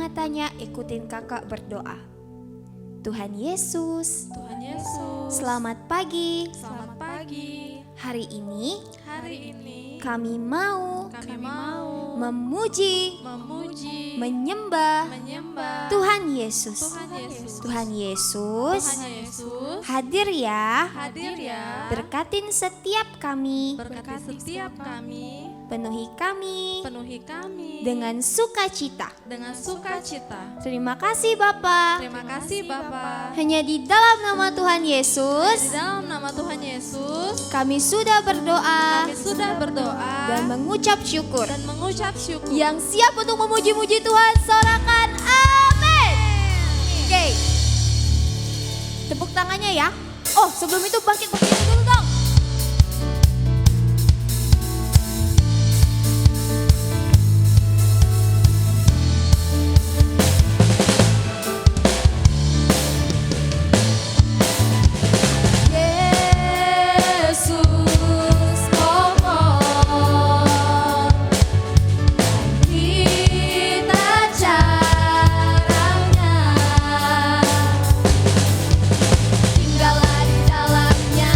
matanya, ikutin kakak berdoa. Tuhan Yesus, Tuhan Yesus, selamat pagi. selamat pagi. Hari ini Hari ini kami mau kami mau memuji, memuji, menyembah menyembah Tuhan Yesus. Tuhan Yesus. Tuhan Yesus, Tuhan Yesus, hadir ya, hadir ya, berkatin setiap kami, berkati setiap kami, penuhi kami penuhi kami dengan sukacita. dengan sukacita. Terima kasih Bapa. Terima kasih Bapa. Hanya di dalam nama Tuhan Di Yesus dalam nama Tuhan Yesus, kami sudah berdoa kami sudah berdoa dan mengucap syukur. dan mengucap syukur. Yang siap untuk memuji-muji Tuhan, sorakan amin. Oke, tepuk tangannya ya. Oh, sebelum itu bangkit-bangkit dulu dong. Yesus mohon, kita caranya, tinggallah di dalamnya,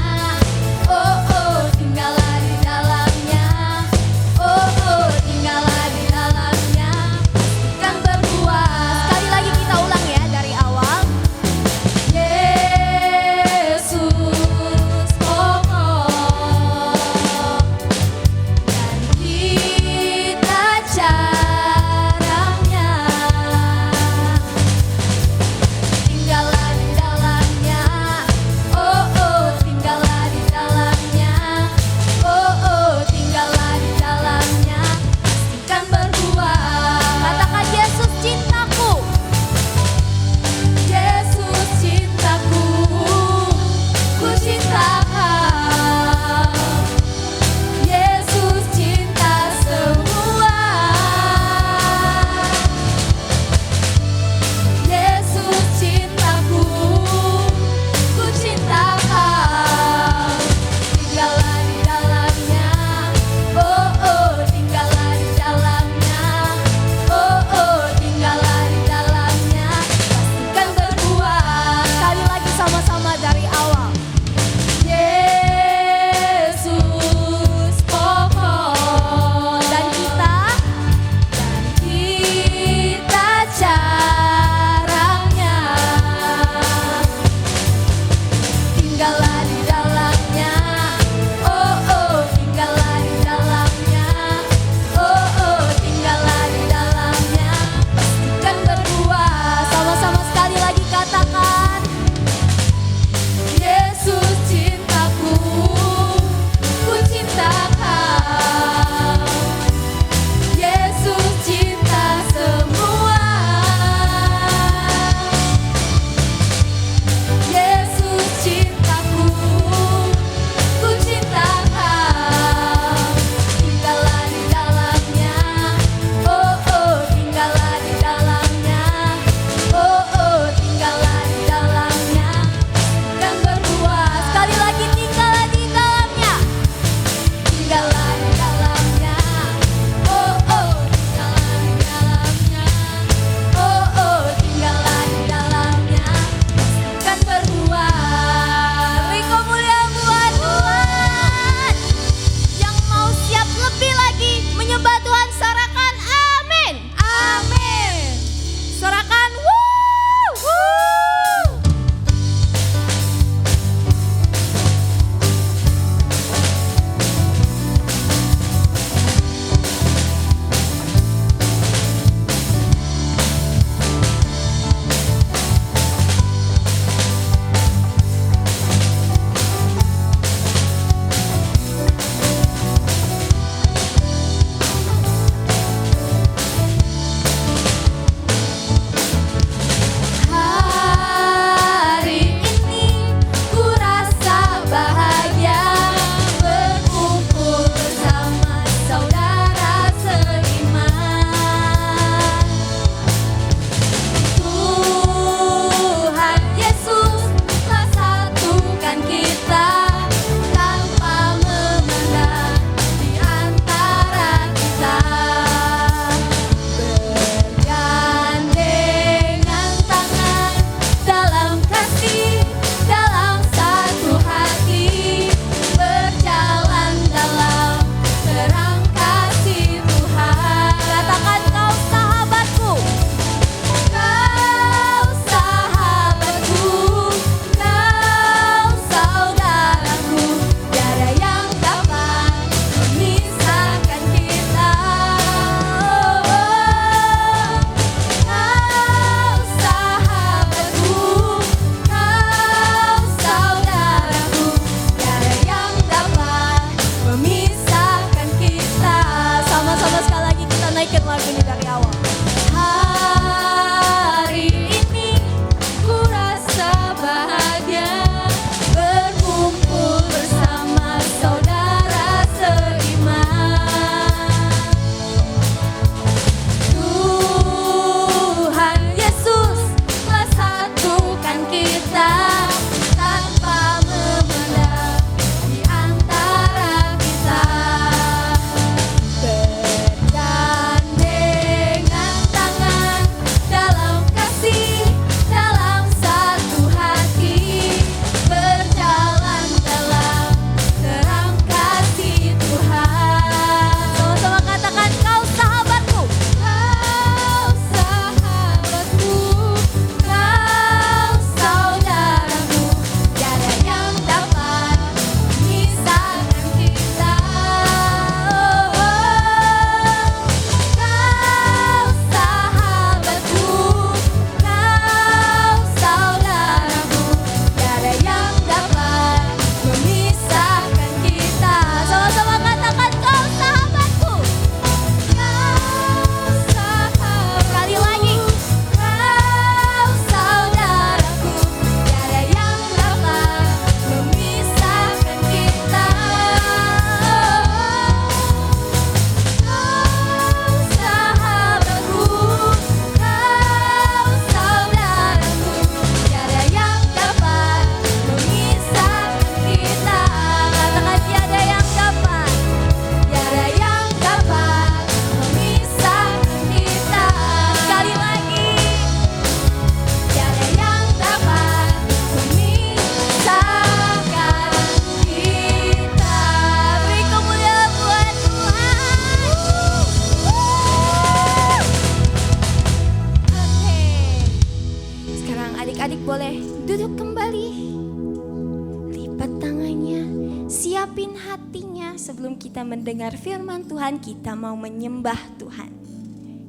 tangannya, siapin hatinya. Sebelum kita mendengar firman Tuhan, kita mau menyembah Tuhan.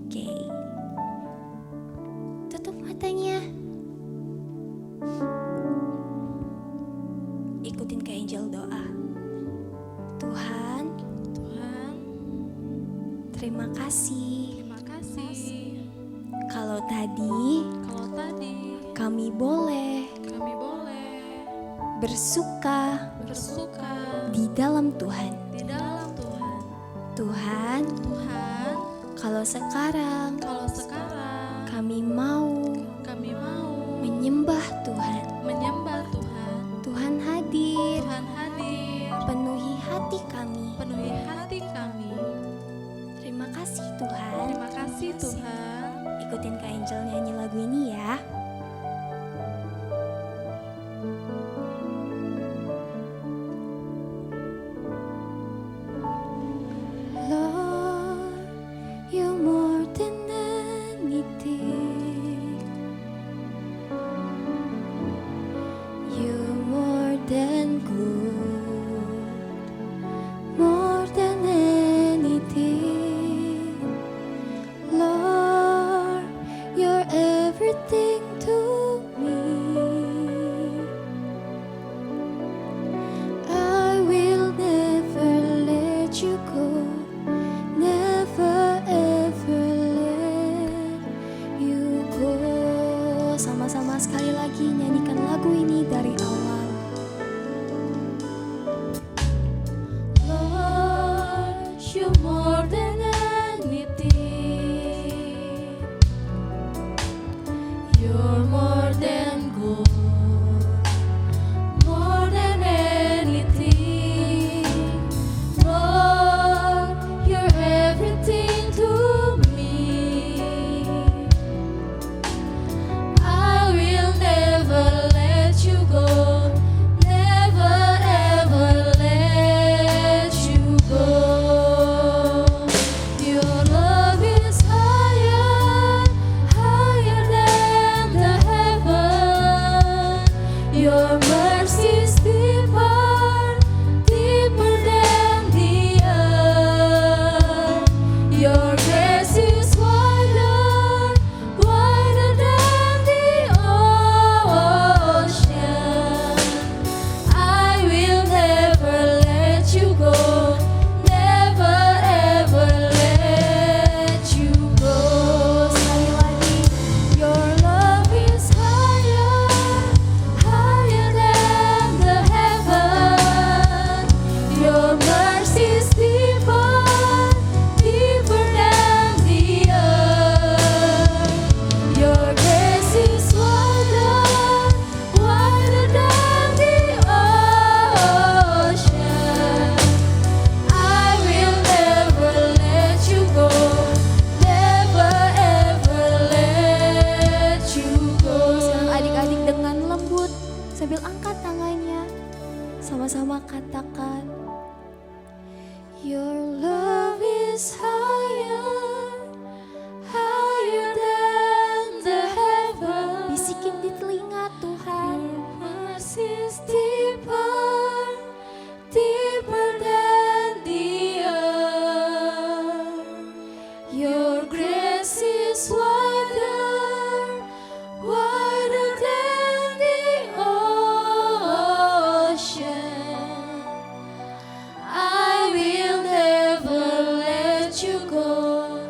Oke, tutup matanya. Ikutin ke angel doa. Tuhan, Tuhan, terima kasih. terima kasih. Kalau tadi Kalau tadi kami boleh kami boleh bersuka bersuka di dalam Tuhan. di dalam Tuhan. Tuhan, Tuhan, kalau sekarang kalau sekarang kami mau kami mau menyembah Tuhan. menyembah Tuhan. Tuhan hadir, Tuhan hadir, penuhi hati kami. penuhi hati kami. Terima kasih Tuhan. Terima kasih Tuhan. Ikutin Kak Angel nyanyi lagu ini ya. Lord, you're more than anything. You're more than good, more than anything. Lord, you're everything to me. I will never let you go, never ever let you go. Sama-sama sekali lagi nyanyikan lagu ini dari awal. Lord, you're more than anything. You're more than good, more than anything. Lord, you're everything to me. I will never let you go, never ever let you go. Your love is higher, higher than the heaven. Your mercy is deeper, deeper than the earth. Your grace is wider, wider than the ocean. I will never let you go, never ever let you go. Sekali lagi, your love is higher, higher than the heaven. Your mercy is deeper, deeper than the earth. Your grace is wider, wider than the ocean. I will never let you go, never ever let you go. Sekarang adik-adik dengan lembut sambil angkat tangannya, sama-sama katakan, Your love is higher, higher than the heaven. Bisikin di telinga Tuhan. Your mercy is deeper, deeper than the earth. Your grace is wider, wider than the ocean. I will never let you go,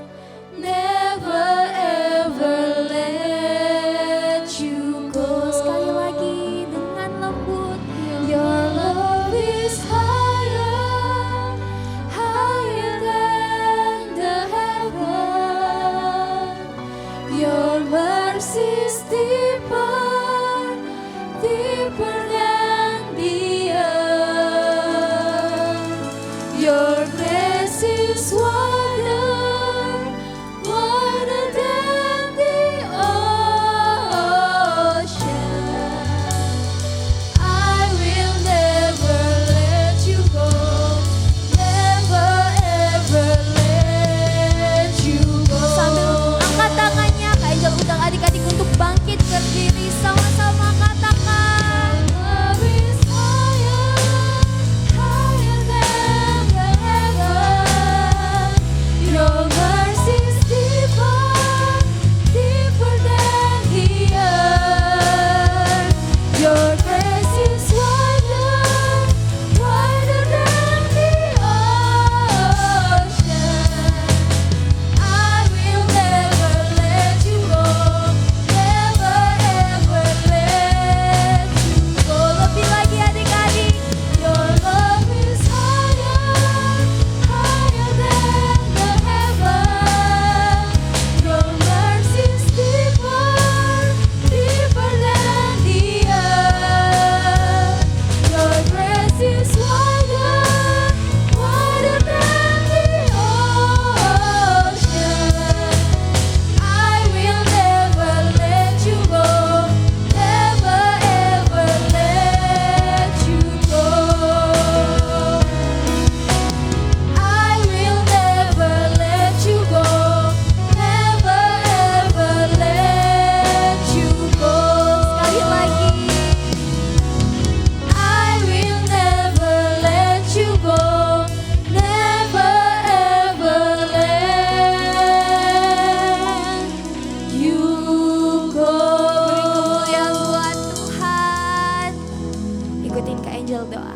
angel doa.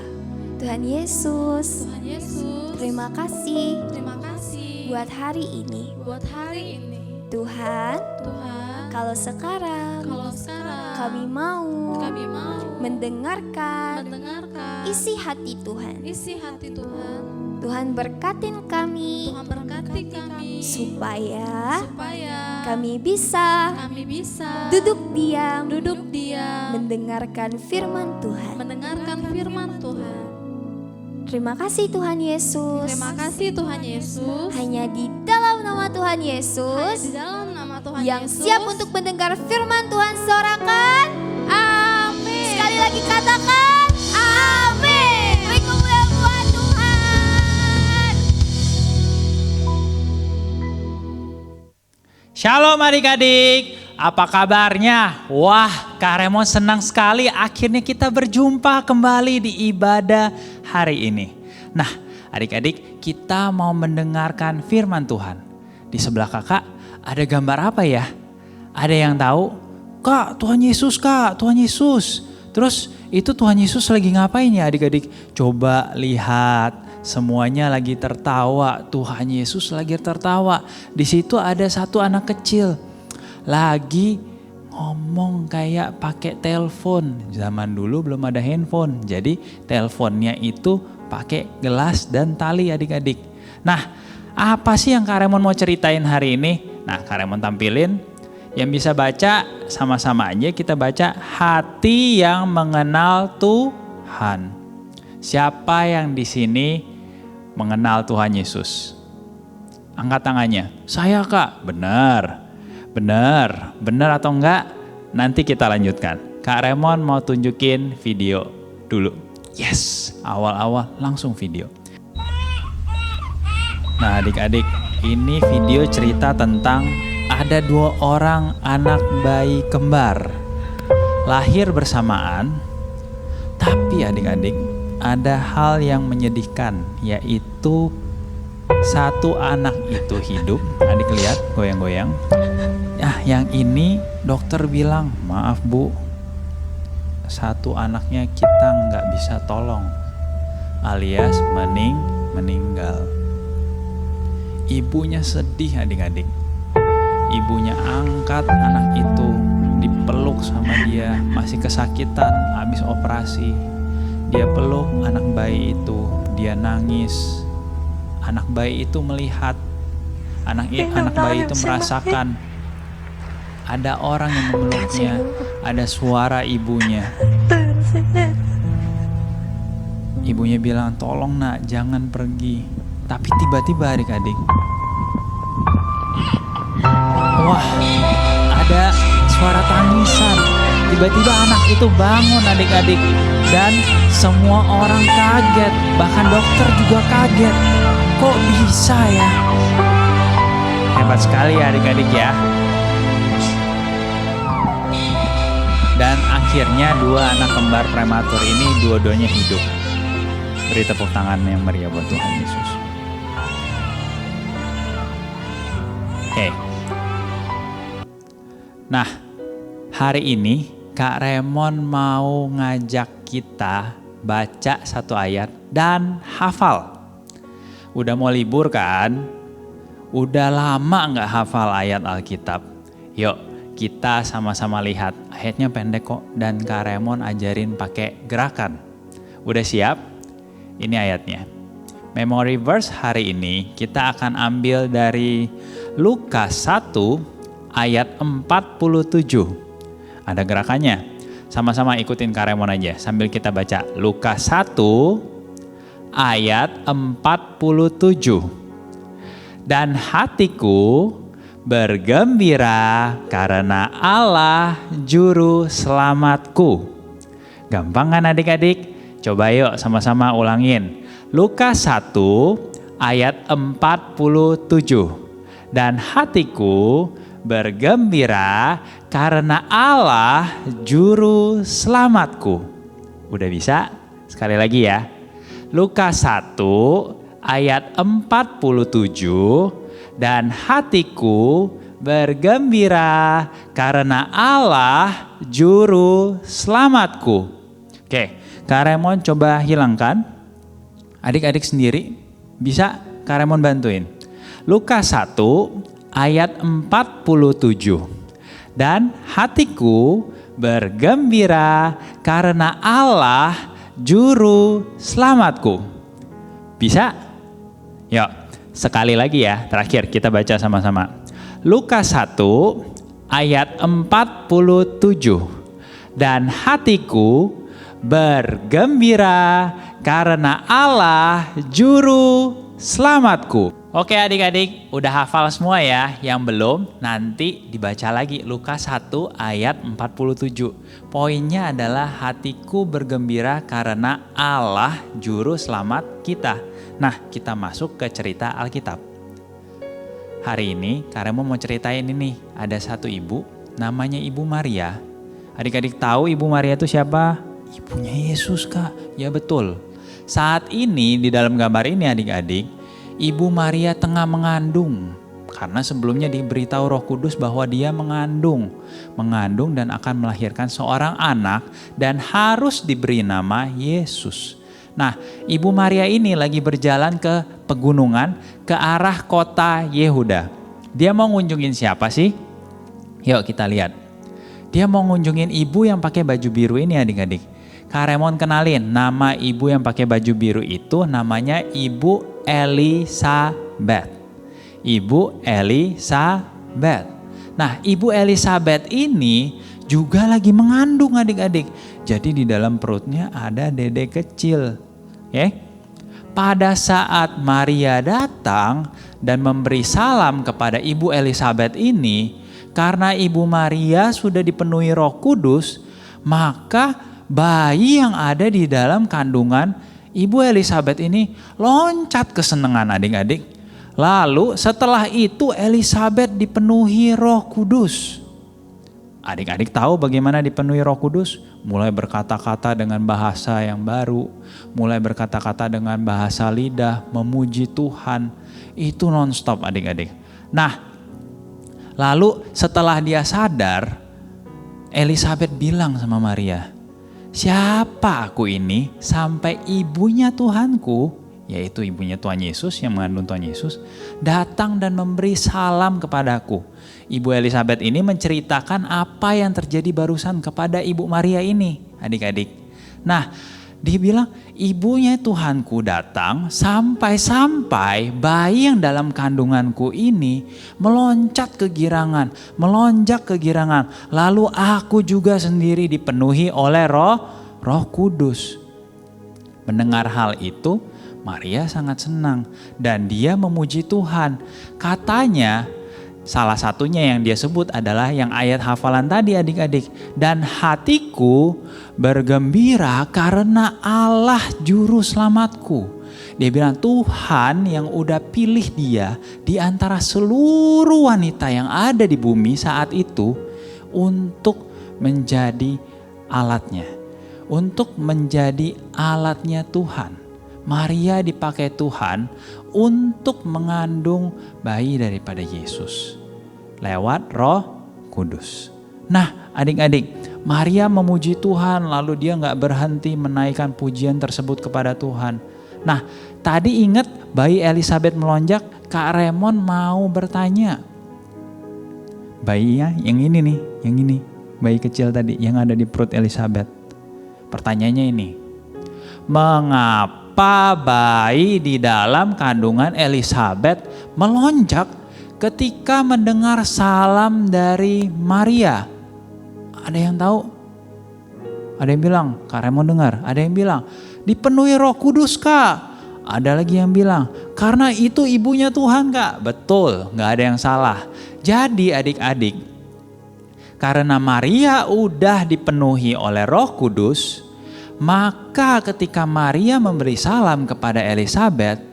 Tuhan Yesus, Tuhan Yesus, terima kasih terima kasih buat hari ini. buat hari ini. Tuhan, Tuhan, kalau sekarang kalau sekarang kami mau kami mau mendengarkan mendengarkan isi hati Tuhan. isi hati Tuhan, Tuhan berkatin kami Tuhan berkati kami supaya supaya kami bisa kami bisa duduk diam mendengarkan firman Tuhan. mendengarkan firman Tuhan. Terima kasih Tuhan Yesus. Terima kasih Tuhan Yesus. Hanya di dalam nama Tuhan Hanya Yesus di dalam nama Tuhan yang Yesus siap untuk mendengar firman Tuhan, sorakan amin. sekali lagi, katakan amin. Beri kemuliaan buat Tuhan. Shalom adik-adik, apa kabarnya? Wah, Kak Remon senang sekali akhirnya kita berjumpa kembali di ibadah hari ini. Nah, adik-adik, kita mau mendengarkan firman Tuhan. Di sebelah kakak ada gambar apa ya? Ada yang tahu? Kak, Tuhan Yesus kak, Tuhan Yesus. Terus itu Tuhan Yesus lagi ngapain ya adik-adik? Coba lihat. Semuanya lagi tertawa, Tuhan Yesus lagi tertawa. Di situ ada satu anak kecil lagi ngomong kayak pakai telepon. Zaman dulu belum ada handphone, jadi teleponnya itu pakai gelas dan tali adik-adik. Nah, apa sih yang Kak Remon mau ceritain hari ini? Nah, Kak Remon tampilin. Yang bisa baca sama-sama aja kita baca, hati yang mengenal Tuhan. Siapa yang di sini mengenal Tuhan Yesus? Angkat tangannya. Saya kak. Benar. Benar. Benar atau enggak? Nanti kita lanjutkan. Kak Remon mau tunjukin video dulu. Yes. Awal-awal langsung video. Nah adik-adik, ini video cerita tentang ada 2 orang anak bayi kembar. Lahir bersamaan. Tapi adik-adik, ada hal yang menyedihkan, yaitu satu anak itu hidup. Adik lihat goyang-goyang. Yang ini dokter bilang, maaf bu, satu anaknya kita nggak bisa tolong, alias meninggal. Ibunya sedih adik-adik. Ibunya angkat anak itu, dipeluk sama dia, masih kesakitan, habis operasi. Dia peluk anak bayi itu, dia nangis. Anak bayi itu melihat, anak bayi itu merasakan ada orang yang memeluknya, ada suara ibunya. Ibunya bilang, tolong nak, jangan pergi. Tapi tiba-tiba adik-adik, wah, ada suara tangisan. Tiba-tiba anak itu bangun adik-adik. Dan semua orang kaget. Bahkan dokter juga kaget. Kok bisa ya? Hebat sekali ya adik-adik ya. Dan akhirnya 2 anak kembar prematur ini dua-duanya hidup. Beri tepuk tangan yang meriah buat Tuhan Yesus. Oke. Nah, hari ini Kak Remon mau ngajak kita baca satu ayat dan hafal. Udah mau libur kan? Udah lama gak hafal ayat Alkitab. Yuk kita sama-sama lihat. Ayatnya pendek kok dan Kak Remon ajarin pakai gerakan. Udah siap? Ini ayatnya. Memory verse hari ini kita akan ambil dari Lukas 1 ayat 47. Ada gerakannya. Sama-sama ikutin Kak Remon aja sambil kita baca. Lukas 1 ayat 47. Dan hatiku bergembira karena Allah juru selamatku. Gampang kan adik-adik? Coba yuk sama-sama ulangin. Lukas 1 ayat 47. Dan hatiku bergembira karena Allah juru selamatku. Udah bisa? Sekali lagi ya. Lukas 1 ayat 47. Dan hatiku bergembira karena Allah juru selamatku. Oke, Kak Raymond coba hilangkan. Adik-adik sendiri bisa Kak Raymond bantuin. Lukas 1 ayat 47. Dan hatiku bergembira karena Allah juru selamatku. Bisa? Yuk, sekali lagi ya, terakhir kita baca sama-sama. Lukas 1 ayat 47. Dan hatiku bergembira karena Allah juru selamatku. Oke adik-adik, udah hafal semua ya. Yang belum, nanti dibaca lagi Lukas 1 ayat 47. Poinnya adalah hatiku bergembira karena Allah juru selamat kita. Nah, kita masuk ke cerita Alkitab. Hari ini Kak Raymond mau ceritain ini. Ada satu ibu, namanya Ibu Maria. Adik-adik tahu Ibu Maria itu siapa? Ibunya Yesus, Kak. Ya betul. Saat ini di dalam gambar ini adik-adik, Ibu Maria tengah mengandung. Karena sebelumnya diberitahu Roh Kudus bahwa dia mengandung dan akan melahirkan seorang anak dan harus diberi nama Yesus. Nah, Ibu Maria ini lagi berjalan ke pegunungan ke arah kota Yehuda. Dia mau ngunjungin siapa sih? Yuk kita lihat. Dia mau ngunjungin ibu yang pakai baju biru ini adik-adik. Kak Raymond kenalin, nama ibu yang pakai baju biru itu namanya Ibu Elisabeth. Ibu Elisabeth. Nah, Ibu Elisabeth ini juga lagi mengandung adik-adik. Jadi di dalam perutnya ada dedek kecil. Pada saat Maria datang dan memberi salam kepada Ibu Elisabeth ini, karena Ibu Maria sudah dipenuhi Roh Kudus, maka bayi yang ada di dalam kandungan Ibu Elisabeth ini loncat kesenangan adik-adik. Lalu setelah itu Elisabeth dipenuhi Roh Kudus. Adik-adik tahu bagaimana dipenuhi Roh Kudus? Mulai berkata-kata dengan bahasa yang baru, mulai berkata-kata dengan bahasa lidah, memuji Tuhan. Itu nonstop adik-adik. Nah, lalu setelah dia sadar, Elisabeth bilang sama Maria, "Siapa aku ini sampai ibunya Tuhanku," yaitu ibunya Tuhan Yesus yang mengandung Tuhan Yesus, "datang dan memberi salam kepadaku." Ibu Elisabeth ini menceritakan apa yang terjadi barusan kepada Ibu Maria ini, adik-adik. Nah, dia bilang, ibunya Tuhanku datang sampai-sampai bayi yang dalam kandunganku ini melonjak kegirangan. Lalu aku juga sendiri dipenuhi oleh Roh Kudus. Mendengar hal itu, Maria sangat senang dan dia memuji Tuhan. Katanya, salah satunya yang dia sebut adalah yang ayat hafalan tadi adik-adik. Dan hatiku bergembira karena Allah juru selamatku. Dia bilang Tuhan yang udah pilih dia di antara seluruh wanita yang ada di bumi saat itu untuk menjadi alatnya. Untuk menjadi alatnya Tuhan. Maria dipakai Tuhan untuk mengandung bayi daripada Yesus lewat Roh Kudus. Nah, adik-adik, Maria memuji Tuhan lalu dia nggak berhenti menaikkan pujian tersebut kepada Tuhan. Nah, tadi ingat bayi Elisabeth melonjak, Kak Raymond mau bertanya. Bayinya yang ini nih, yang ini, bayi kecil tadi yang ada di perut Elisabeth. Pertanyaannya ini, mengapa bayi di dalam kandungan Elisabeth melonjak ketika mendengar salam dari Maria? Ada yang tahu? Ada yang bilang, Kak Raymond dengar. Ada yang bilang, dipenuhi Roh Kudus, Kak. Ada lagi yang bilang, karena itu ibunya Tuhan, Kak. Betul, gak ada yang salah. Jadi adik-adik, karena Maria udah dipenuhi oleh Roh Kudus, maka ketika Maria memberi salam kepada Elisabeth,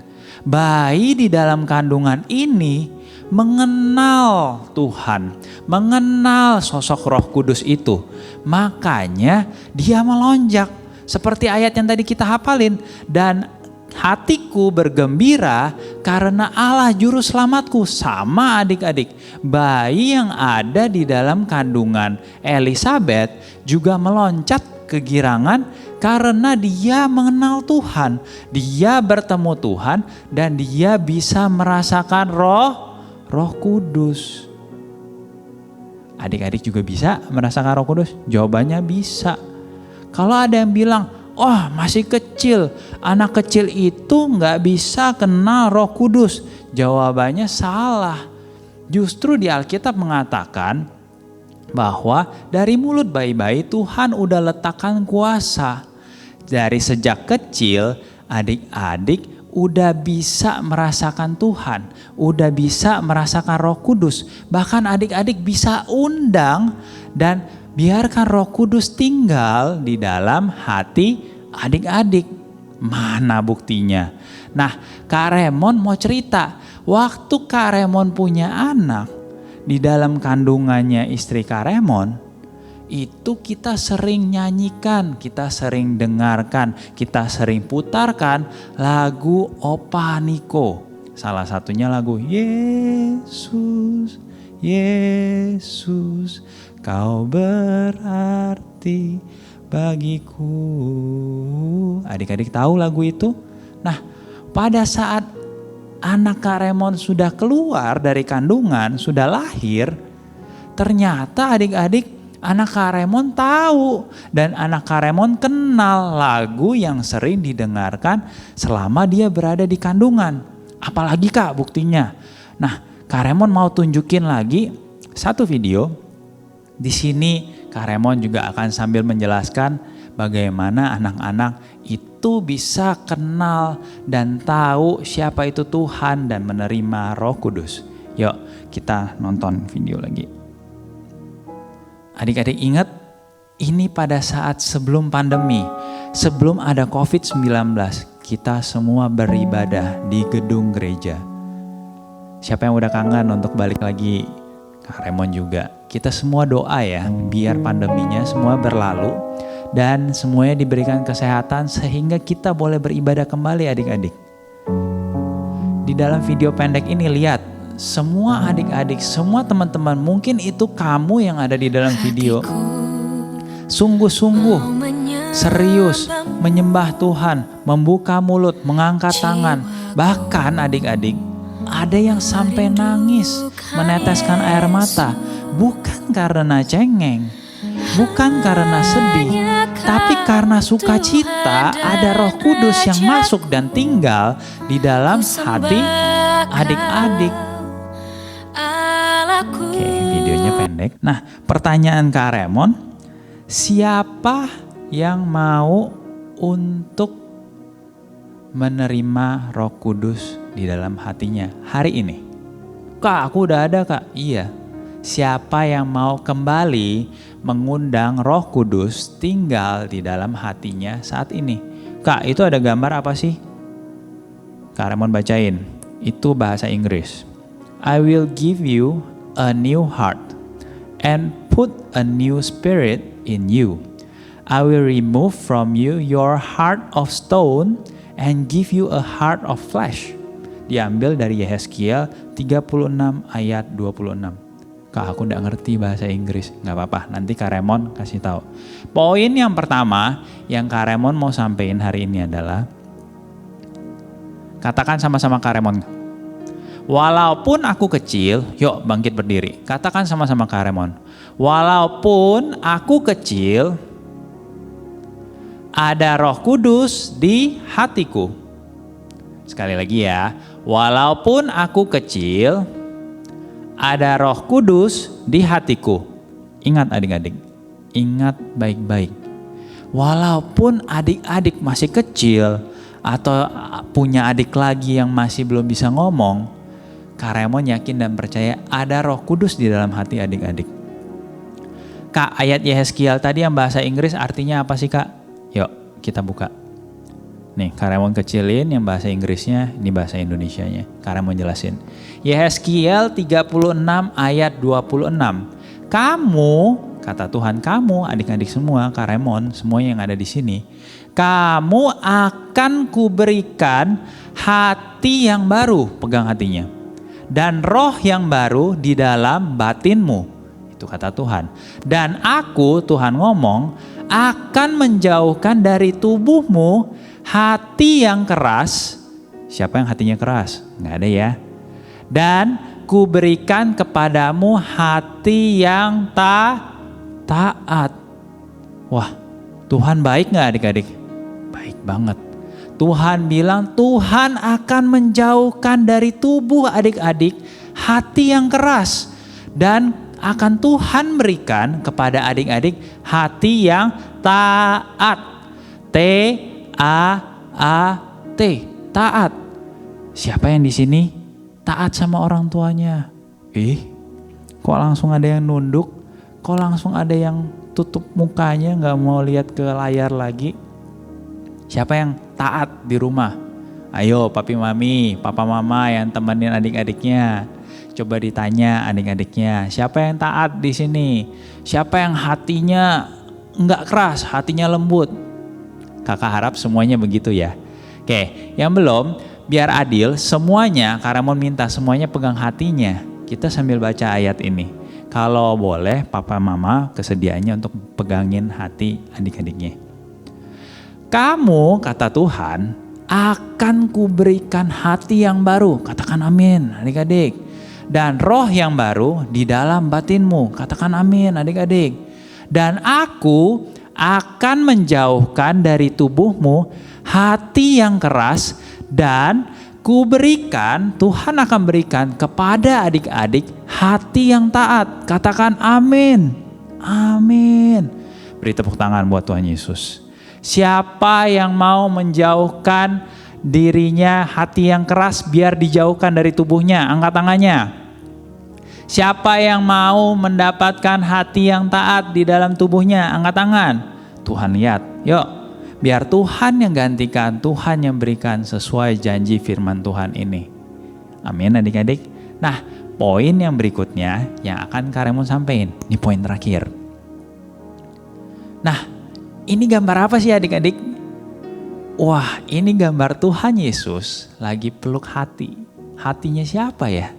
bayi di dalam kandungan ini mengenal Tuhan, mengenal sosok Roh Kudus itu. Makanya dia melonjak seperti ayat yang tadi kita hafalin. Dan hatiku bergembira karena Allah juru selamatku. Sama adik-adik, bayi yang ada di dalam kandungan Elisabeth juga meloncat kegirangan Karena dia mengenal Tuhan, dia bertemu Tuhan, dan dia bisa merasakan Roh Kudus. Adik-adik juga bisa merasakan Roh Kudus? Jawabannya bisa. Kalau ada yang bilang, oh masih kecil, anak kecil itu nggak bisa kenal Roh Kudus. Jawabannya salah. Justru di Alkitab mengatakan bahwa dari mulut bayi-bayi Tuhan udah letakkan kuasa. Dari sejak kecil adik-adik udah bisa merasakan Tuhan, udah bisa merasakan Roh Kudus. Bahkan adik-adik bisa undang dan biarkan Roh Kudus tinggal di dalam hati adik-adik. Mana buktinya? Nah, Kak Remon mau cerita, waktu Kak Remon punya anak, di dalam kandungannya istri Kak Remon, itu kita sering nyanyikan, kita sering dengarkan, kita sering putarkan lagu Opa Niko. Salah satunya lagu Yesus, Yesus, Kau berarti bagiku. Adik-adik tahu lagu itu? Nah, pada saat anak Kak Remon sudah keluar dari kandungan, sudah lahir, ternyata adik-adik anak Kak Remon tahu dan anak Kak Remon kenal lagu yang sering didengarkan selama dia berada di kandungan. Apalagi Kak buktinya? Nah, Kak Remon mau tunjukin lagi satu video. Di sini Kak Remon juga akan sambil menjelaskan bagaimana anak-anak itu bisa kenal dan tahu siapa itu Tuhan dan menerima Roh Kudus. Yuk kita nonton video lagi. Adik-adik ingat, ini pada saat sebelum pandemi, sebelum ada COVID-19, kita semua beribadah di gedung gereja. Siapa yang udah kangen untuk balik lagi? Kak Remon juga. Kita semua doa ya, biar pandeminya semua berlalu dan semuanya diberikan kesehatan sehingga kita boleh beribadah kembali adik-adik. Di dalam video pendek ini lihat, semua adik-adik, semua teman-teman, mungkin itu kamu yang ada di dalam video. Sungguh-sungguh, serius, menyembah Tuhan, membuka mulut, mengangkat tangan. Bahkan adik-adik, ada yang sampai nangis, meneteskan air mata. Bukan karena cengeng, bukan karena sedih, tapi karena sukacita ada Roh Kudus yang masuk dan tinggal di dalam hati adik-adik. Oke, videonya pendek. Nah, pertanyaan Kak Remon, siapa yang mau untuk menerima Roh Kudus di dalam hatinya hari ini? Kak, aku udah ada Kak. Iya. Siapa yang mau kembali mengundang Roh Kudus tinggal di dalam hatinya saat ini? Kak, itu ada gambar apa sih? Kak Remon bacain. Itu bahasa Inggris. I will give you a new heart and put a new spirit in you. I will remove from you your heart of stone and give you a heart of flesh. Diambil dari Yehezkiel 36 ayat 26. Kak, aku gak ngerti bahasa Inggris. Gak apa-apa, nanti Kak Remon kasih tahu. Poin yang pertama yang Kak Remon mau sampein hari ini adalah, katakan sama-sama Kak Remon. Walaupun aku kecil, yuk bangkit berdiri. Katakan sama-sama Kak Remon. Walaupun aku kecil, ada Roh Kudus di hatiku. Sekali lagi ya, walaupun aku kecil, ada Roh Kudus di hatiku. Ingat adik-adik, ingat baik-baik. Walaupun adik-adik masih kecil atau punya adik lagi yang masih belum bisa ngomong, Kak Remon yakin dan percaya ada Roh Kudus di dalam hati adik-adik. Kak, ayat Yehezkiel tadi yang bahasa Inggris artinya apa sih Kak? Yuk kita buka. Nih, Kak Remon kecilin yang bahasa Inggrisnya, ini bahasa Indonesianya. Kak Remon jelasin. Yehezkiel 36 ayat 26. Kamu, kata Tuhan, kamu adik-adik semua, Kak Remon, semua yang ada di sini. Kamu akan kuberikan hati yang baru, pegang hatinya. Dan roh yang baru di dalam batinmu. Itu kata Tuhan. Dan aku, Tuhan ngomong, akan menjauhkan dari tubuhmu hati yang keras. Siapa yang hatinya keras? Nggak ada ya. Dan kuberikan kepadamu hati yang taat. Wah, Tuhan baik nggak adik-adik? Baik banget. Tuhan bilang Tuhan akan menjauhkan dari tubuh adik-adik hati yang keras. Dan akan Tuhan berikan kepada adik-adik hati yang taat. T-A-A-T. Taat. Siapa yang di sini taat sama orang tuanya? Kok langsung ada yang nunduk? Kok langsung ada yang tutup mukanya gak mau lihat ke layar lagi? Siapa yang taat di rumah? Ayo papi mami, papa mama yang temenin adik-adiknya. Coba ditanya adik-adiknya, siapa yang taat di sini? Siapa yang hatinya nggak keras, hatinya lembut? Kakak harap semuanya begitu ya. Oke, yang belum, biar adil semuanya, Karemon minta semuanya pegang hatinya. Kita sambil baca ayat ini. Kalau boleh papa mama kesediaannya untuk pegangin hati adik-adiknya. Kamu, kata Tuhan, akan kuberikan hati yang baru. Katakan amin adik-adik. Dan roh yang baru di dalam batinmu. Katakan amin adik-adik. Dan aku akan menjauhkan dari tubuhmu hati yang keras dan kuberikan, Tuhan akan berikan kepada adik-adik hati yang taat. Katakan amin. Amin. Beri tepuk tangan buat Tuhan Yesus. Siapa yang mau menjauhkan dirinya hati yang keras biar dijauhkan dari tubuhnya? Angkat tangannya. Siapa yang mau mendapatkan hati yang taat di dalam tubuhnya? Angkat tangan. Tuhan lihat. Yuk, biar Tuhan yang gantikan, Tuhan yang berikan sesuai janji firman Tuhan ini. Amin adik-adik. Nah, poin yang berikutnya yang akan Karemon sampaikan. Ini poin terakhir. Nah, ini gambar apa sih adik-adik? Wah, ini gambar Tuhan Yesus lagi peluk hati. Hatinya siapa ya?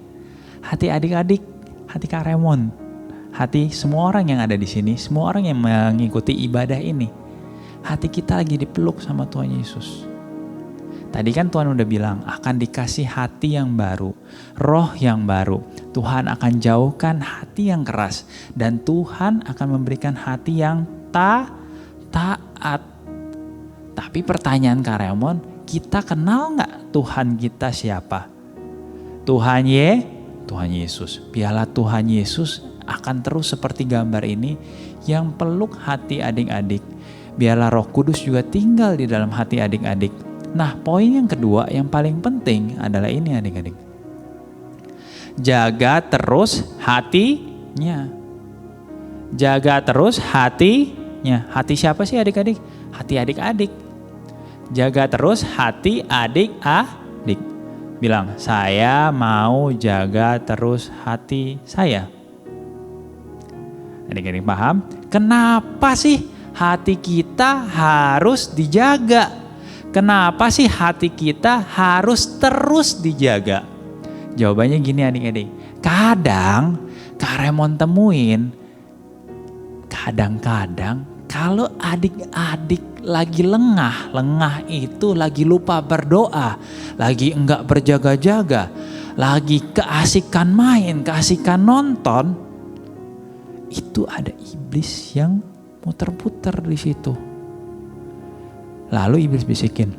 Hati adik-adik, hati Karemon, hati semua orang yang ada di sini, semua orang yang mengikuti ibadah ini. Hati kita lagi dipeluk sama Tuhan Yesus. Tadi kan Tuhan udah bilang akan dikasih hati yang baru, roh yang baru. Tuhan akan jauhkan hati yang keras dan Tuhan akan memberikan hati yang taat. Tapi pertanyaan Karemon, kita kenal nggak Tuhan kita siapa? Tuhan Yesus. Biarlah Tuhan Yesus akan terus seperti gambar ini yang peluk hati adik-adik. Biarlah Roh Kudus juga tinggal di dalam hati adik-adik. Nah, poin yang kedua yang paling penting adalah ini adik-adik. Jaga terus hatinya. Jaga terus hatinya. Hati siapa sih adik-adik? Hati adik-adik. Jaga terus hati adik-adik. Bilang, saya mau jaga terus hati saya. Adik-adik paham? Kenapa sih hati kita harus dijaga? Kenapa sih hati kita harus terus dijaga? Jawabannya gini adik-adik. Kadang Karemon temuin, kadang-kadang kalau adik-adik lagi lengah itu lagi lupa berdoa, lagi enggak berjaga-jaga, lagi keasikan main, keasikan nonton, itu ada iblis yang muter-puter di situ. Lalu iblis bisikin,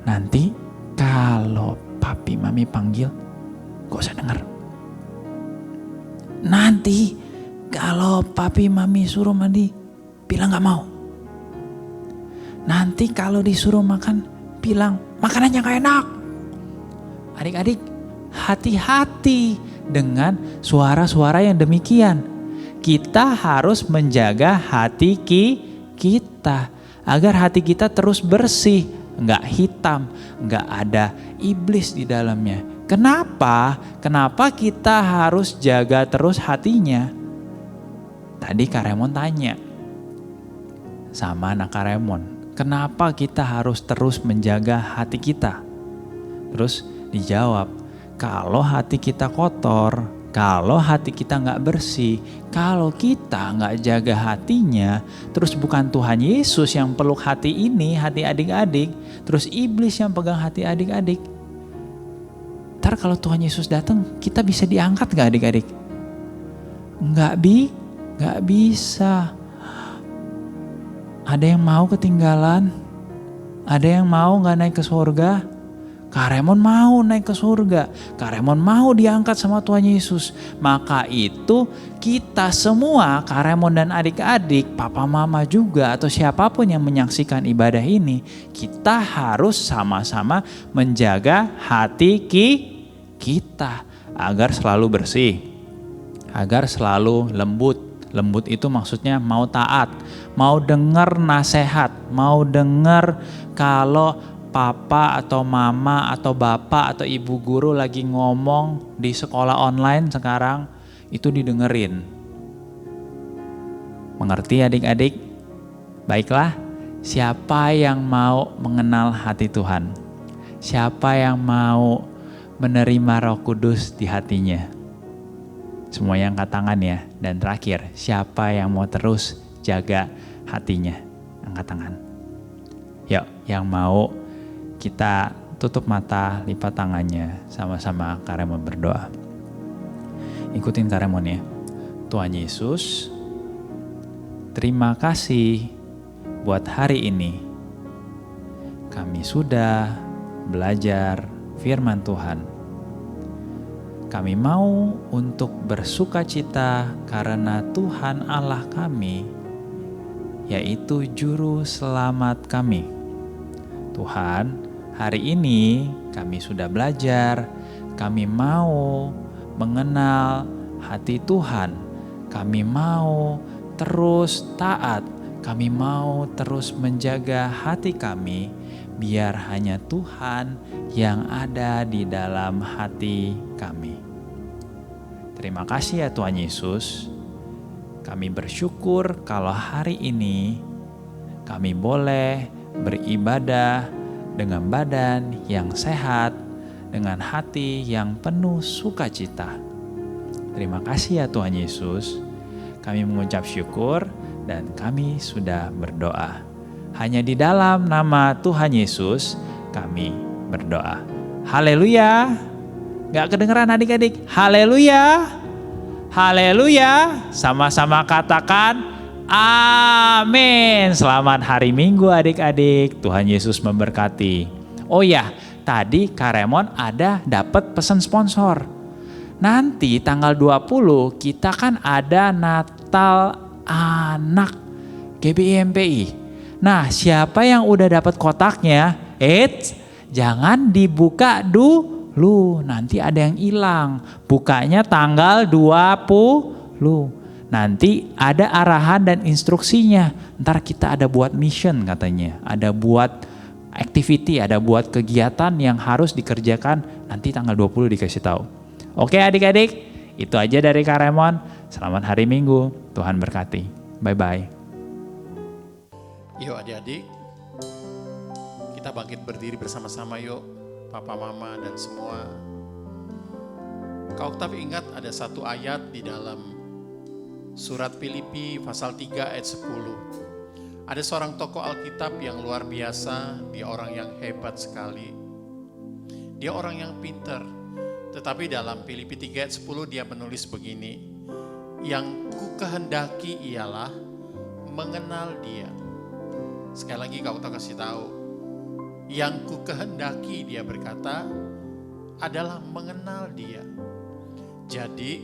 nanti kalau papi mami panggil, gak usah denger. Nanti kalau papi mami suruh mandi, bilang gak mau. Nanti kalau disuruh makan, bilang makanannya gak enak. Adik-adik, hati-hati dengan suara-suara yang demikian. Kita harus menjaga hati kita agar hati kita terus bersih, nggak hitam, nggak ada iblis di dalamnya. Kenapa? Kenapa kita harus jaga terus hatinya? Tadi Karemon tanya sama anak Karemon, kenapa kita harus terus menjaga hati kita? Terus dijawab, kalau hati kita kotor, Kalau hati kita nggak bersih, kalau kita nggak jaga hatinya, terus bukan Tuhan Yesus yang peluk hati ini, hati adik-adik, terus iblis yang pegang hati adik-adik. Ntar kalau Tuhan Yesus datang, kita bisa diangkat nggak adik-adik? Nggak bisa. Ada yang mau ketinggalan? Ada yang mau nggak naik ke surga? Kak Raymond mau naik ke surga. Kak Raymond mau diangkat sama Tuhan Yesus. Maka itu kita semua, Kak Raymond dan adik-adik, papa mama juga, atau siapapun yang menyaksikan ibadah ini, kita harus sama-sama menjaga hati kita agar selalu bersih, agar selalu lembut. Lembut itu maksudnya mau taat, mau dengar nasihat, mau dengar kalau papa atau mama atau bapak atau ibu guru lagi ngomong di sekolah online sekarang, itu didengerin. Mengerti adik-adik? Baiklah, siapa yang mau mengenal hati Tuhan? Siapa yang mau menerima Roh Kudus di hatinya? Semua yang angkat tangan ya. Dan terakhir, siapa yang mau terus jaga hatinya? Angkat tangan. Yuk, yang mau, kita tutup mata, lipat tangannya, sama-sama Kak Raymond berdoa. Ikutin Kak Raymond ya. Tuhan Yesus, terima kasih buat hari ini. Kami sudah belajar firman Tuhan. Kami mau untuk bersukacita karena Tuhan Allah kami, yaitu Juru Selamat kami. Tuhan, hari ini kami sudah belajar, kami mau mengenal hati Tuhan, kami mau terus taat, kami mau terus menjaga hati kami, biar hanya Tuhan yang ada di dalam hati kami. Terima kasih ya Tuhan Yesus, kami bersyukur kalau hari ini kami boleh beribadah dengan badan yang sehat, dengan hati yang penuh sukacita. Terima kasih ya Tuhan Yesus, kami mengucap syukur dan kami sudah berdoa. Hanya di dalam nama Tuhan Yesus kami berdoa. Haleluya. Gak kedengeran adik-adik? Haleluya. Haleluya. Sama-sama katakan amin. Selamat hari Minggu adik-adik. Tuhan Yesus memberkati. Oh ya, tadi Kak Raymond ada dapat pesan sponsor. Nanti tanggal 20 kita kan ada Natal Anak GBI-MPI. Nah, siapa yang udah dapat kotaknya? Jangan dibuka dulu. Nanti ada yang hilang. Bukanya tanggal 20. Nanti ada arahan dan instruksinya. Ntar kita ada buat mission katanya. Ada buat activity, ada buat kegiatan yang harus dikerjakan. Nanti tanggal 20 dikasih tahu. Oke adik-adik, itu aja dari Kak Raymond. Selamat hari Minggu. Tuhan berkati. Bye-bye. Yuk adik-adik, kita bangkit berdiri bersama-sama yuk, papa, mama, dan semua. Kau tapi ingat ada satu ayat di dalam surat Filipi pasal 3 ayat 10. Ada seorang tokoh Alkitab yang luar biasa, dia orang yang hebat sekali. Dia orang yang pintar, tetapi dalam Filipi 3 ayat 10 dia menulis begini, yang ku kehendaki ialah mengenal dia. Sekali lagi kau tak kasih tahu, yang ku kehendaki dia berkata adalah mengenal dia. Jadi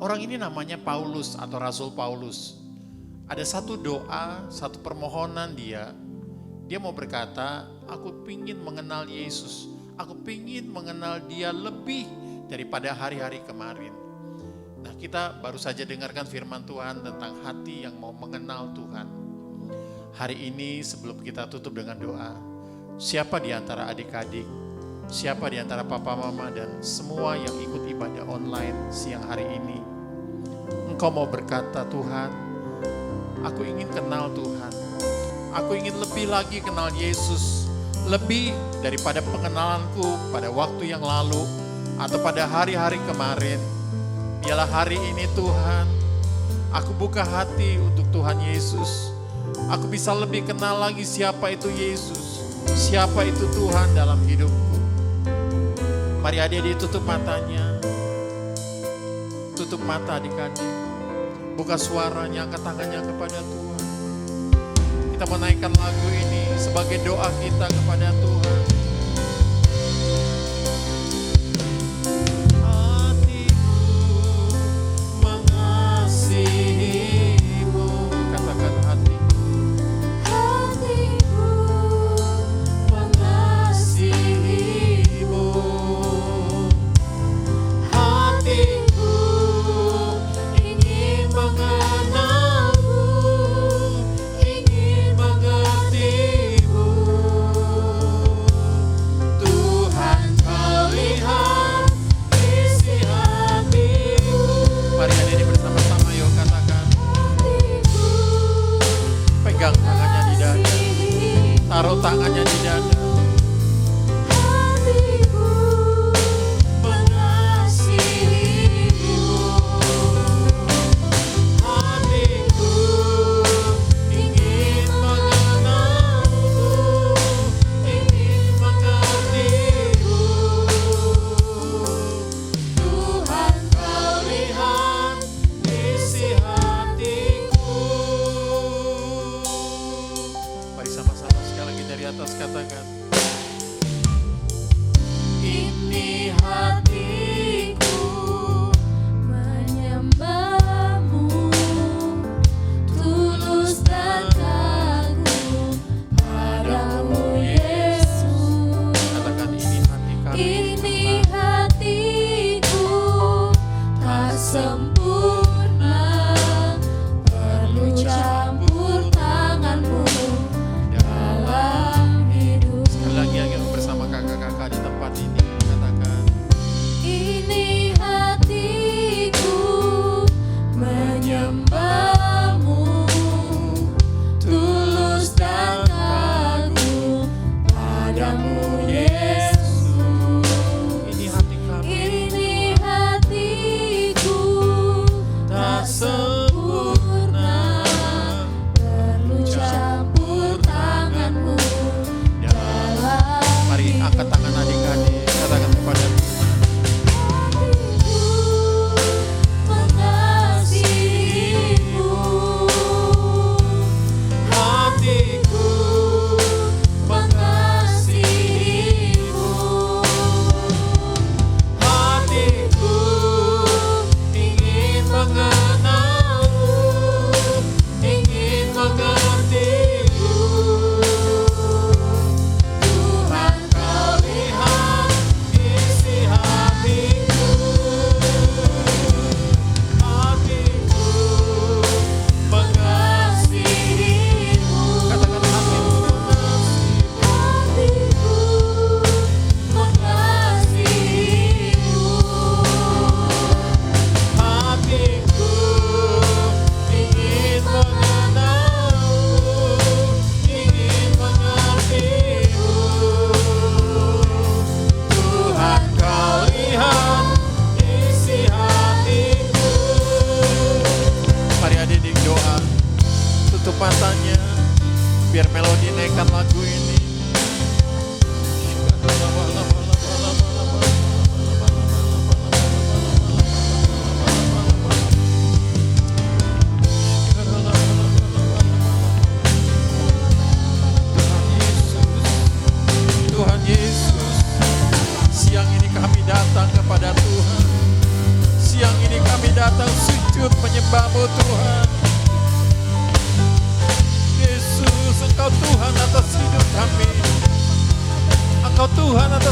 orang ini namanya Paulus atau Rasul Paulus. Ada satu doa, satu permohonan dia mau berkata, aku pingin mengenal Yesus, aku pingin mengenal dia lebih daripada hari-hari kemarin. Nah, kita baru saja dengarkan firman Tuhan tentang hati yang mau mengenal Tuhan. Hari ini sebelum kita tutup dengan doa, siapa di antara adik-adik, siapa di antara papa mama dan semua yang ikut ibadah online siang hari ini, engkau mau berkata, Tuhan, aku ingin kenal Tuhan, aku ingin lebih lagi kenal Yesus, lebih daripada pengenalanku pada waktu yang lalu. atau pada hari-hari kemarin, biarlah hari ini Tuhan, aku buka hati untuk Tuhan Yesus. Aku bisa lebih kenal lagi siapa itu Yesus, siapa itu Tuhan dalam hidupku. Mari adik-adik tutup matanya. Tutup mata adik-adik. Buka suaranya, angkat tangannya kepada Tuhan. Kita menaikkan lagu ini sebagai doa kita kepada Tuhan. Hatiku mengasihimu. Katakan hatiku. Hatiku Mengasihimu. Hatiku ingin mengenalmu, ingin mengertimu. Tuhan, kau lihat isi hatiku. Mari adik-adik bersama-sama yuk katakan. Pegang tangannya di dada, taruh tangannya di dada. Mengasihimu. Hatiku ingin mengenalmu, ingin mengertimu. Tuhan, kau lihat isi hatiku. Mari sama-sama sekali lagi dari atas katakan. Ini hatiku menyembahmu, tulus dan kagum padamu Yesus. Katakan ini hati kami. Ini hatiku tak sempurna, perlu campur tanganmu dalam hidup. Sekali lagi ayo bersama kakak-kakak di tempat ini katakan. Ini hatiku menyembahmu, tulus dan kagum padamu Yesus. Ini hati kami Ini hatiku tak sempurna, perlu campur tanganmu dalam mari angkat tangan adik-adik katakan kepada mengasihimu. hatiku mengasihimu. Hatiku ingin mengenalmu, ingin mengertimu. Tuhan, kau lihat isi hatiku. Hatiku mengasihimu. Katakan hatiku Mengasihimu. Hatiku ingin mengenalmu, ingin mengertimu. Tuhan, kau lihat isi hatiku. Mari adik-adik doa. Tutup matanya biar melodi naikkan lagu ini. Tuhan Yesus, siang ini kami datang kepada Tuhan. Siang ini kami datang sujud menyembah-Mu Tuhan. Yesus, Engkau Tuhan atas hidup kami. Engkau Tuhan atas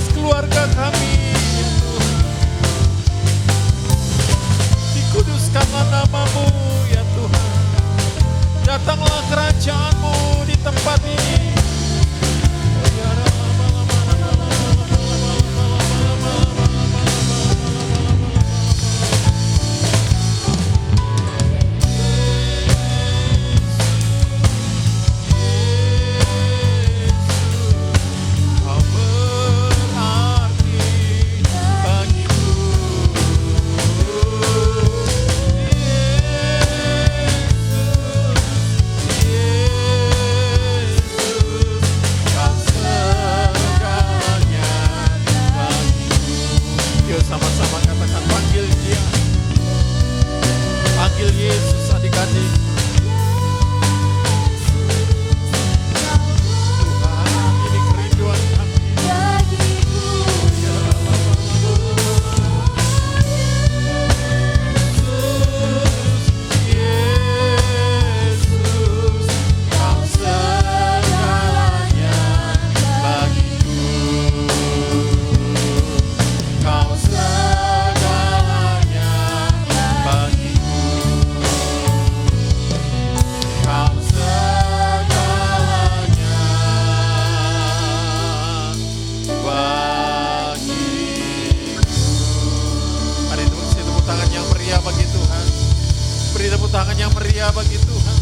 meriah bagi Tuhan.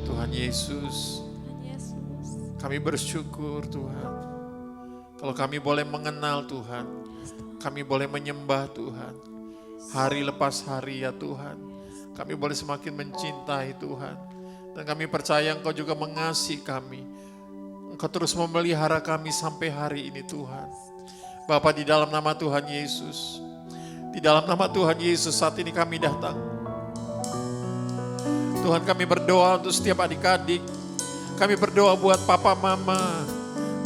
Tuhan Yesus, kami bersyukur Tuhan. Kalau kami boleh mengenal Tuhan, kami boleh menyembah Tuhan. Hari lepas hari ya Tuhan, kami boleh semakin mencintai Tuhan. Dan kami percaya Engkau juga mengasihi kami. Engkau terus memelihara kami sampai hari ini Tuhan. Bapa, di dalam nama Tuhan Yesus, di dalam nama Tuhan Yesus saat ini kami datang. Tuhan, kami berdoa untuk setiap adik-adik. Kami berdoa buat papa mama,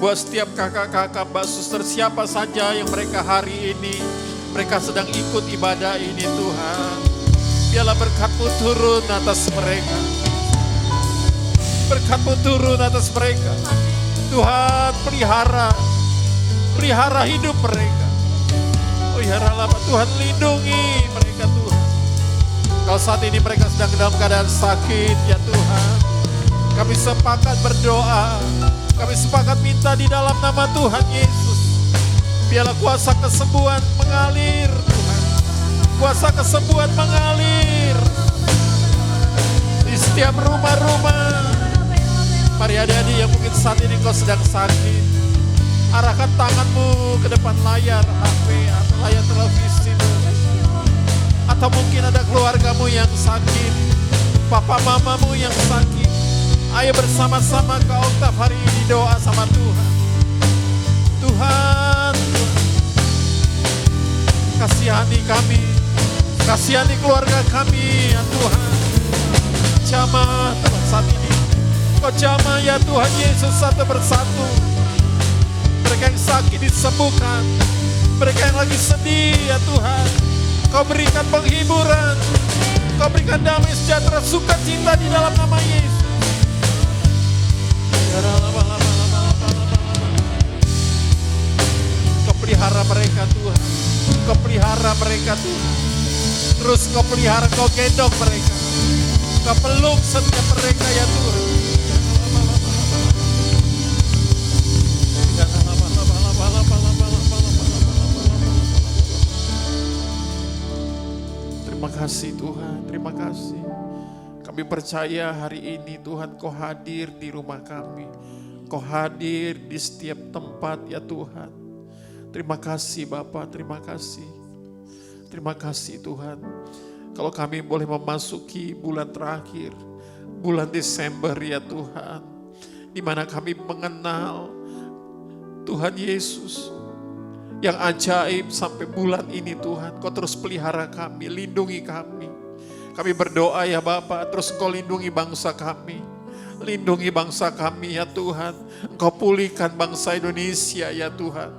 buat setiap kakak-kakak, mbak suster, siapa saja yang mereka hari ini, mereka sedang ikut ibadah ini Tuhan. Biarlah berkat-Mu turun atas mereka. Berkat-Mu turun atas mereka. Tuhan, pelihara hidup mereka. Oh ya Allah, Tuhan lindungi mereka Tuhan. Kalau saat ini mereka sedang dalam keadaan sakit ya Tuhan, kami sepakat berdoa, kami sepakat minta di dalam nama Tuhan Yesus. Biarlah kuasa kesembuhan mengalir Tuhan. Kuasa kesembuhan mengalir di setiap rumah-rumah. Mari adik-adik yang mungkin saat ini kau sedang sakit, arahkan tanganmu ke depan layar HP atau layar televisi. Atau mungkin ada keluargamu yang sakit, papa mamamu yang sakit. Ayo bersama-sama ke oktav hari ini doa sama Tuhan. Tuhan, kasihani kami, kasihani keluarga kami ya Tuhan. Jamah Tuhan saat ini, Kau jamah ya Tuhan Yesus satu persatu. Mereka yang sakit disembuhkan, mereka yang lagi sedih ya Tuhan, Kau berikan penghiburan, Kau berikan damai sejahtera, sukacita di dalam nama Yesus. Kau pelihara mereka Tuhan, Kau pelihara mereka Tuhan. Terus Kau pelihara, Kau gendong mereka, Kau peluk setiap mereka ya Tuhan. Terima kasih Tuhan, terima kasih. Kami percaya hari ini Tuhan Kau hadir di rumah kami. Kau hadir di setiap tempat ya Tuhan. Terima kasih Bapa, terima kasih. Terima kasih Tuhan. Kalau kami boleh memasuki bulan terakhir, bulan Desember ya Tuhan, di mana kami mengenal Tuhan Yesus yang ajaib sampai bulan ini Tuhan. Kau terus pelihara kami, lindungi kami. Kami berdoa ya Bapa, terus Kau lindungi bangsa kami. Lindungi bangsa kami ya Tuhan. Engkau pulihkan bangsa Indonesia ya Tuhan.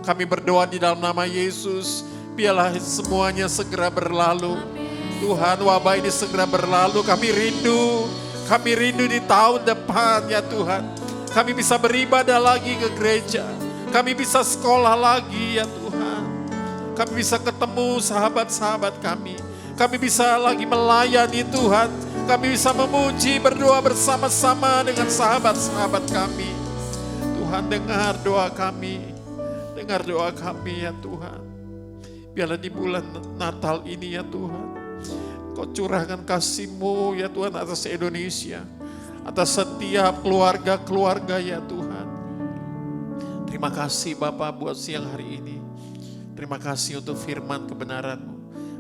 Kami berdoa di dalam nama Yesus, biarlah semuanya segera berlalu. Tuhan, wabah ini segera berlalu. Kami rindu di tahun depan ya Tuhan. Kami bisa beribadah lagi ke gereja. Kami bisa sekolah lagi ya Tuhan. Kami bisa ketemu sahabat-sahabat kami. Kami bisa lagi melayani Tuhan. Kami bisa memuji, berdoa bersama-sama dengan sahabat-sahabat kami. Tuhan, dengar doa kami. Dengar doa kami ya Tuhan. Biarlah di bulan Natal ini ya Tuhan, Kau curahkan kasih-Mu ya Tuhan atas Indonesia. Atas setiap keluarga-keluarga ya Tuhan. Terima kasih Bapa buat siang hari ini. Terima kasih untuk firman kebenaran-Mu.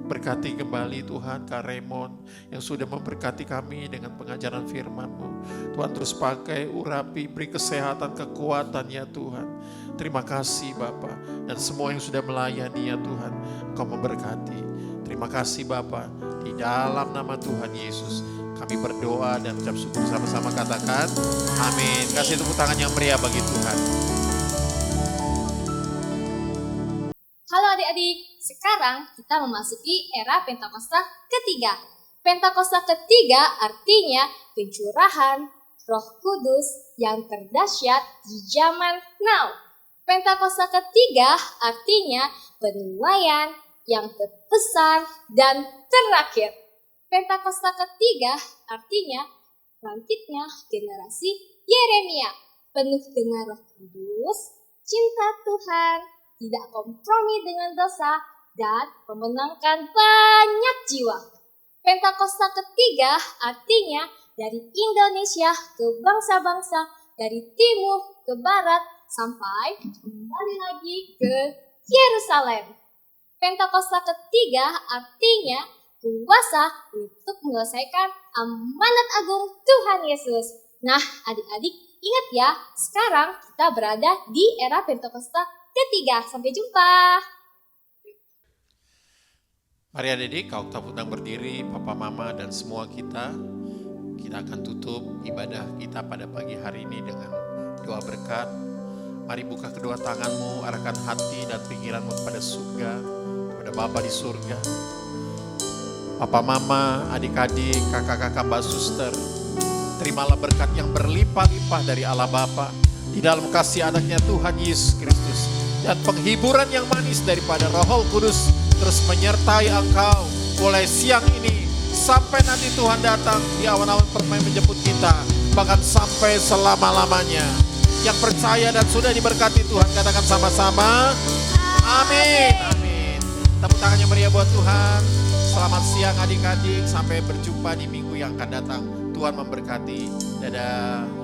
Berkati kembali Tuhan Kak Raymond yang sudah memberkati kami dengan pengajaran firman-Mu. Tuhan terus pakai, urapi, beri kesehatan, kekuatan ya Tuhan. Terima kasih Bapa. Dan semua yang sudah melayani ya Tuhan, Kau memberkati. Terima kasih Bapa. Di dalam nama Tuhan Yesus kami berdoa dan ucap syukur sama-sama, katakan amin. Kasih tepuk tangan yang meriah bagi Tuhan. Halo adik-adik, sekarang kita memasuki era Pentakosta ketiga. Pentakosta ketiga artinya pencurahan Roh Kudus yang terdahsyat di zaman now. Pentakosta ketiga artinya penuaian yang terbesar dan terakhir. Pentakosta ketiga artinya bangkitnya generasi Yeremia, penuh dengan Roh Kudus, cinta Tuhan, tidak kompromi dengan dosa, dan memenangkan banyak jiwa. Pentakosta ketiga artinya dari Indonesia ke bangsa-bangsa, dari timur ke barat, sampai kembali lagi ke Yerusalem. Pentakosta ketiga artinya kuasa untuk menyelesaikan amanat agung Tuhan Yesus. Nah, adik-adik, ingat ya, sekarang kita berada di era Pentakosta ketiga. Sampai jumpa. Mari adik-adik, kau tetap undang berdiri, Papa, Mama, dan semua kita. Kita akan tutup ibadah kita pada pagi hari ini dengan doa berkat. Mari buka kedua tanganmu, arahkan hati dan pikiranmu kepada surga, kepada Bapa di surga. Papa, Mama, adik-adik, kakak-kakak, Mbak Suster, terimalah berkat yang berlimpah-limpah dari Allah Bapa di dalam kasih anaknya Tuhan Yesus Kristus, dan penghiburan yang manis daripada Roh Kudus terus menyertai engkau mulai siang ini sampai nanti Tuhan datang di awan-awan permai menjemput kita, bahkan sampai selama-lamanya. Yang percaya dan sudah diberkati Tuhan, katakan sama-sama amin. Amin. Tepuk tangannya meriah buat Tuhan. Selamat siang adik-adik, sampai berjumpa di minggu yang akan datang. Tuhan memberkati. Dadah.